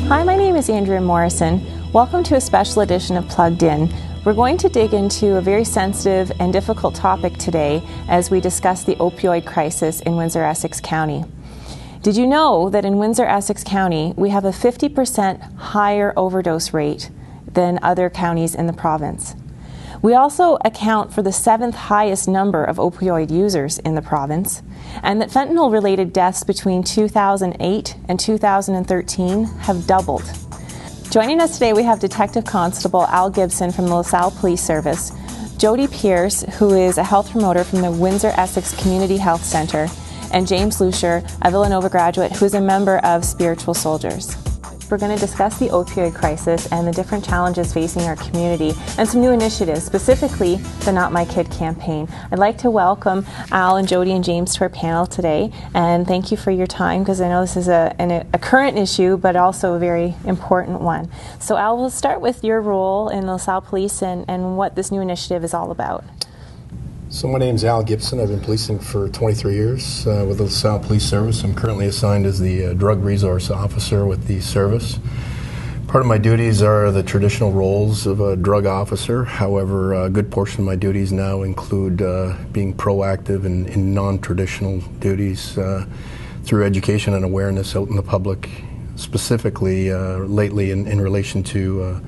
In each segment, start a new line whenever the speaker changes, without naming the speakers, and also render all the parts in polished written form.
Hi, my name is Andrea Morrison. Welcome to a special edition of Plugged In. We're going to dig into a very sensitive and difficult topic today as we discuss the opioid crisis in Windsor, Essex County. Did you know that in Windsor, Essex County, we have a 50% higher overdose rate than other counties in the province? We also account for the 7th highest number of opioid users in the province, and that fentanyl-related deaths between 2008 and 2013 have doubled. Joining us today, we have Detective Constable Al Gibson from the LaSalle Police Service, Jody Pierce, who is a health promoter from the Windsor Essex Community Health Centre, and James Lucier, a Villanova graduate who is a member of Spiritual Soldiers. We're going to discuss the opioid crisis and the different challenges facing our community and some new initiatives, specifically the Not My Kid campaign. I'd like to welcome Al and Jody and James to our panel today, and thank you for your time, because I know this is a current issue but also a very important one. So Al, we'll start with your role in LaSalle Police and what this new initiative is all about.
So my name is Al Gibson. I've been policing for 23 years with the LaSalle Police Service. I'm currently assigned as the Drug Resource Officer with the service. Part of my duties are the traditional roles of a drug officer. However, a good portion of my duties now include being proactive in non-traditional duties through education and awareness out in the public, specifically lately in relation to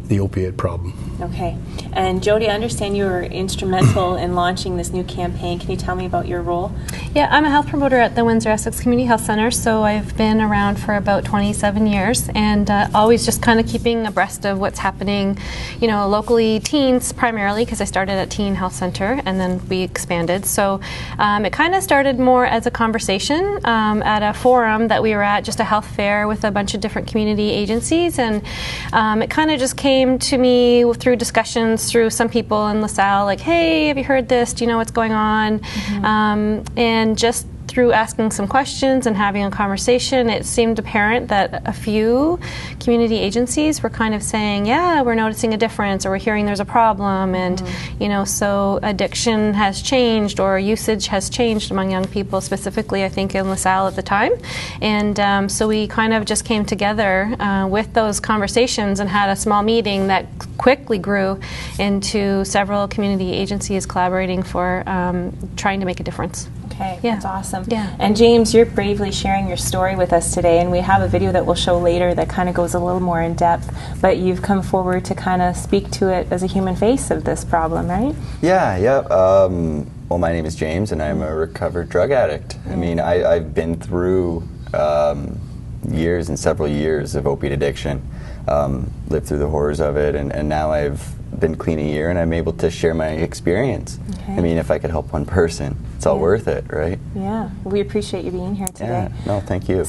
the opiate problem.
Okay. And Jody, I understand you were instrumental in launching this new campaign. Can you tell me about your role?
Yeah, I'm a health promoter at the Windsor Essex Community Health Centre, so I've been around for about 27 years and always just kind of keeping abreast of what's happening, you know, locally, teens primarily, because I started at Teen Health Centre and then we expanded. So it kind of started more as a conversation at a forum that we were at, just a health fair with a bunch of different community agencies, and it kind of just came to me through discussions through some people in LaSalle, like, hey, have you heard this? Do you know what's going on? And just through asking some questions and having a conversation, it seemed apparent that a few community agencies were kind of saying, yeah, we're noticing a difference, or we're hearing there's a problem, and you know, so addiction has changed or usage has changed among young people, specifically I think in LaSalle at the time. And so we kind of just came together with those conversations and had a small meeting that quickly grew into several community agencies collaborating for trying to make a difference.
Okay,
yeah.
That's awesome.
Yeah.
And James, you're bravely sharing your story with us today, and we have a video that we'll show later that kind of goes a little more in depth, but you've come forward to kind of speak to it as a human face of this problem, right?
Yeah. Well, my name is James, and I'm a recovered drug addict. I mean, I've been through years and several years of opiate addiction, lived through the horrors of it, and now I've been clean a year, and I'm able to share my experience. Okay. I mean, if I could help one person, it's all worth it, right?
Yeah. We appreciate you being here today.
Yeah. No, thank you.